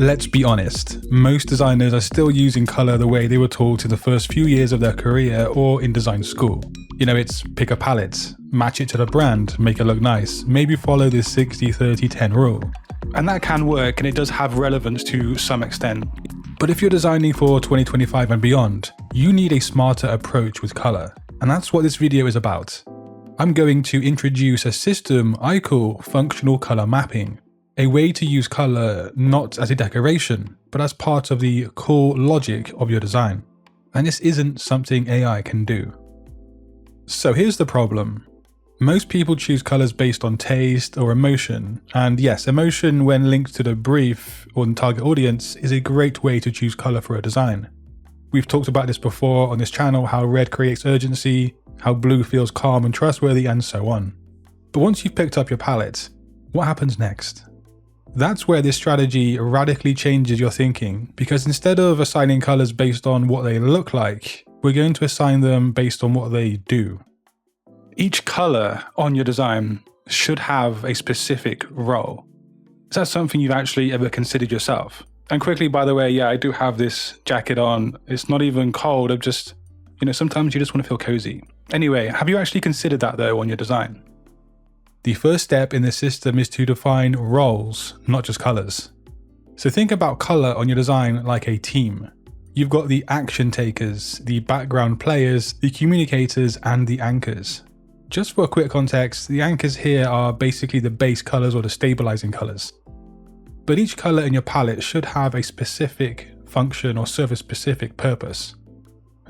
Let's be honest, most designers are still using colour the way they were taught in the first few years of their career or in design school. You know, it's pick a palette, match it to the brand, make it look nice, maybe follow this 60-30-10 rule. And that can work, and it does have relevance to some extent. But if you're designing for 2025 and beyond, you need a smarter approach with colour. And that's what this video is about. I'm going to introduce a system I call functional colour mapping. A way to use colour not as a decoration, but as part of the core logic of your design. And this isn't something AI can do. So here's the problem. Most people choose colours based on taste or emotion. And yes, emotion when linked to the brief or the target audience is a great way to choose colour for a design. We've talked about this before on this channel, how red creates urgency, how blue feels calm and trustworthy, and so on. But once you've picked up your palette, what happens next? That's where this strategy radically changes your thinking, because instead of assigning colours based on what they look like, we're going to assign them based on what they do. Each colour on your design should have a specific role. Is that something you've actually ever considered yourself? And quickly, by the way, yeah, I do have this jacket on. It's not even cold, I'm just, sometimes you just want to feel cozy. Anyway, have you actually considered that though on your design? The first step in the system is to define roles, not just colours. So think about colour on your design like a team. You've got the action takers, the background players, the communicators, and the anchors. Just for a quick context, the anchors here are basically the base colours or the stabilising colours. But each colour in your palette should have a specific function or serve a specific purpose.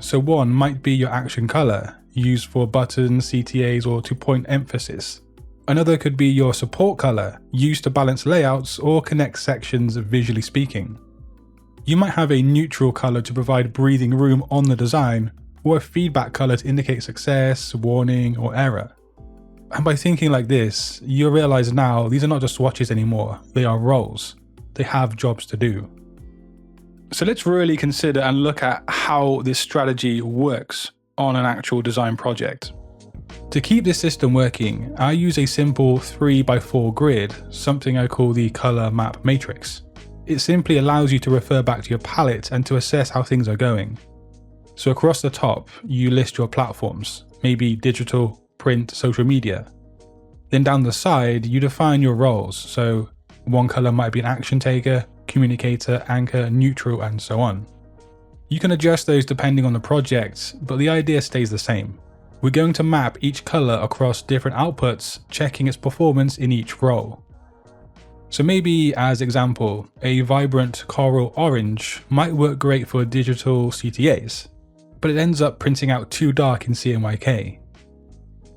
So one might be your action colour, used for buttons, CTAs, or to point emphasis. Another could be your support colour, used to balance layouts or connect sections visually speaking. You might have a neutral colour to provide breathing room on the design, or a feedback colour to indicate success, warning, or error. And by thinking like this, you'll realise now these are not just swatches anymore, they are roles. They have jobs to do. So let's really consider and look at how this strategy works on an actual design project. To keep this system working, I use a simple 3x4 grid, something I call the colour map matrix. It simply allows you to refer back to your palette and to assess how things are going. So across the top, you list your platforms, maybe digital, print, social media. Then down the side, you define your roles. So one colour might be an action taker, communicator, anchor, neutral, and so on. You can adjust those depending on the project, but the idea stays the same. We're going to map each colour across different outputs, checking its performance in each role. So maybe, as example, a vibrant coral orange might work great for digital CTAs, but it ends up printing out too dark in CMYK.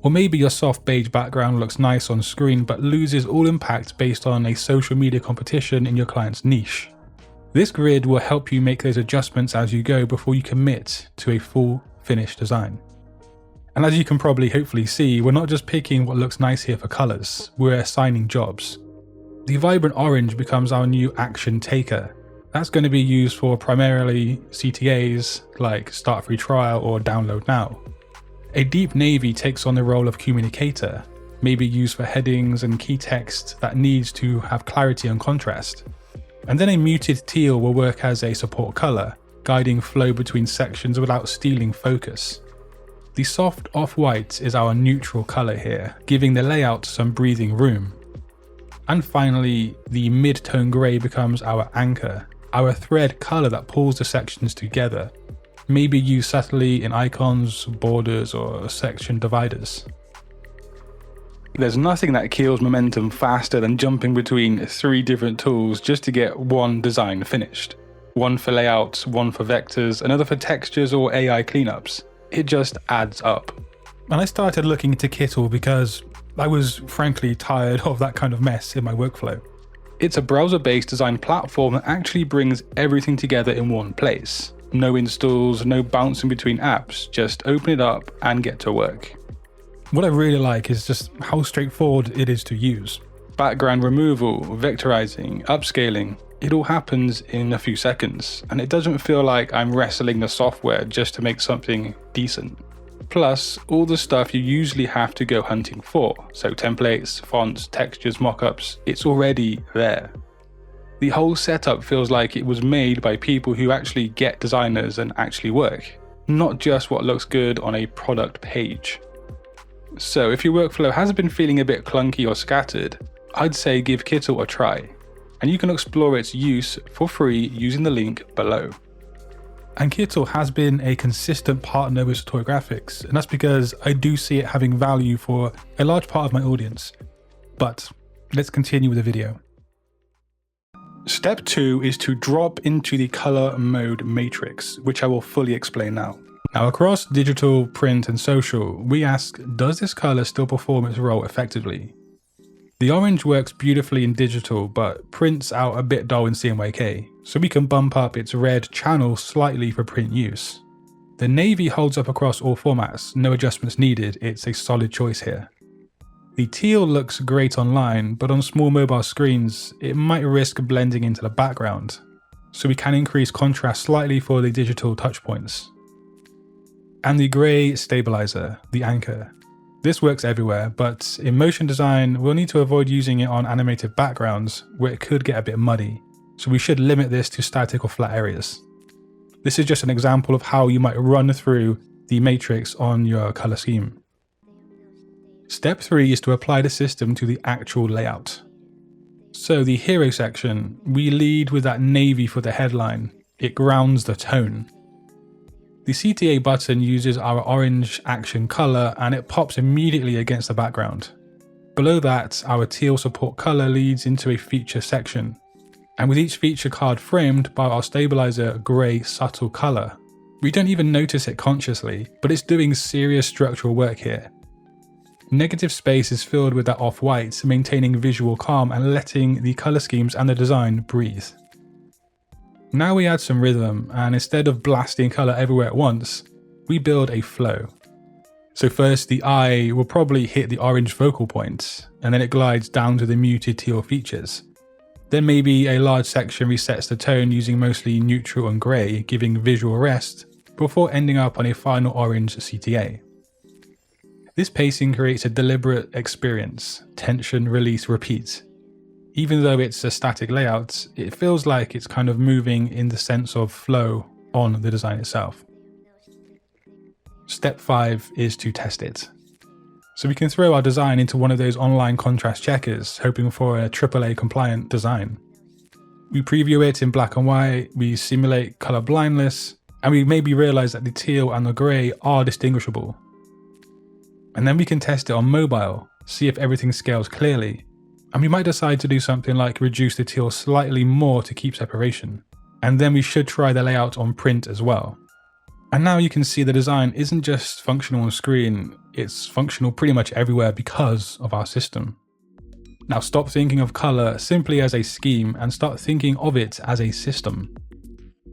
Or maybe your soft beige background looks nice on screen but loses all impact based on a social media competition in your client's niche. This grid will help you make those adjustments as you go before you commit to a full finished design. And as you can probably hopefully see, we're not just picking what looks nice here for colours, we're assigning jobs. The vibrant orange becomes our new action taker. That's going to be used for primarily CTAs like start free trial or download now. A deep navy takes on the role of communicator, maybe used for headings and key text that needs to have clarity and contrast. And then a muted teal will work as a support colour, guiding flow between sections without stealing focus. The soft off-white is our neutral colour here, giving the layout some breathing room. And finally, the mid-tone grey becomes our anchor, our thread colour that pulls the sections together, maybe used subtly in icons, borders, or section dividers. There's nothing that kills momentum faster than jumping between 3 different tools just to get one design finished. One for layouts, one for vectors, another for textures or AI cleanups. It just adds up. And I started looking into Kittle because I was frankly tired of that kind of mess in my workflow. It's a browser-based design platform that actually brings everything together in one place. No installs, no bouncing between apps, just open it up and get to work. What I really like is just how straightforward it is to use. Background removal, vectorizing, upscaling, it all happens in a few seconds, and it doesn't feel like I'm wrestling the software just to make something decent. Plus, all the stuff you usually have to go hunting for, so templates, fonts, textures, mockups, it's already there. The whole setup feels like it was made by people who actually get designers and actually work, not just what looks good on a product page. So if your workflow has been feeling a bit clunky or scattered, I'd say give Kittle a try, and you can explore its use for free using the link below. And Kittle has been a consistent partner with Satori Graphics, and that's because I do see it having value for a large part of my audience. But let's continue with the video. Step 2 is to drop into the color mode matrix, which I will fully explain now. Now across digital, print and social, we ask, does this color still perform its role effectively? The orange works beautifully in digital, but prints out a bit dull in CMYK, so we can bump up its red channel slightly for print use. The navy holds up across all formats, no adjustments needed, it's a solid choice here. The teal looks great online, but on small mobile screens, it might risk blending into the background, so we can increase contrast slightly for the digital touchpoints. And the grey stabilizer, the anchor. This works everywhere, but in motion design, we'll need to avoid using it on animated backgrounds where it could get a bit muddy, so we should limit this to static or flat areas. This is just an example of how you might run through the matrix on your color scheme. Step 3 is to apply the system to the actual layout. So the hero section, we lead with that navy for the headline. It grounds the tone. The CTA button uses our orange action color and it pops immediately against the background. Below that, our teal support color leads into a feature section. And with each feature card framed by our stabilizer gray subtle color. We don't even notice it consciously, but it's doing serious structural work here. Negative space is filled with that off-white, maintaining visual calm and letting the color schemes and the design breathe. Now we add some rhythm, and instead of blasting color everywhere at once, we build a flow. So first the eye will probably hit the orange focal point, and then it glides down to the muted teal features. Then maybe a large section resets the tone using mostly neutral and grey, giving visual rest, before ending up on a final orange CTA. This pacing creates a deliberate experience, tension, release, repeat. Even though it's a static layout, it feels like it's kind of moving in the sense of flow on the design itself. Step 5 is to test it. So we can throw our design into one of those online contrast checkers, hoping for a AAA compliant design. We preview it in black and white, we simulate color blindness, and we maybe realize that the teal and the grey are distinguishable. And then we can test it on mobile, see if everything scales clearly. And we might decide to do something like reduce the teal slightly more to keep separation. And then we should try the layout on print as well. And now you can see the design isn't just functional on screen, it's functional pretty much everywhere because of our system. Now stop thinking of color simply as a scheme and start thinking of it as a system.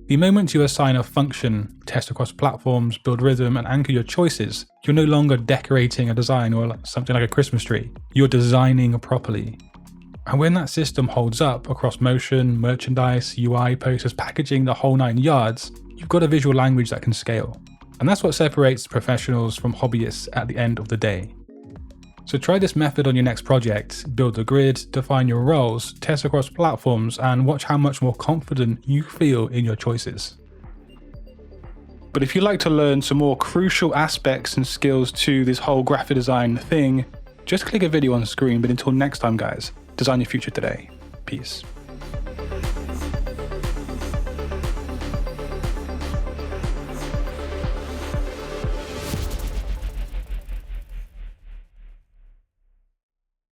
The moment you assign a function, test across platforms, build rhythm and anchor your choices, you're no longer decorating a design or something like a Christmas tree. You're designing properly. And when that system holds up across motion, merchandise, UI, posters, packaging, the whole 9 yards, you've got a visual language that can scale. And that's what separates professionals from hobbyists at the end of the day. So try this method on your next project, build a grid, define your roles, test across platforms, and watch how much more confident you feel in your choices. But if you'd like to learn some more crucial aspects and skills to this whole graphic design thing, just click a video on screen. But until next time guys, design your future today. Peace.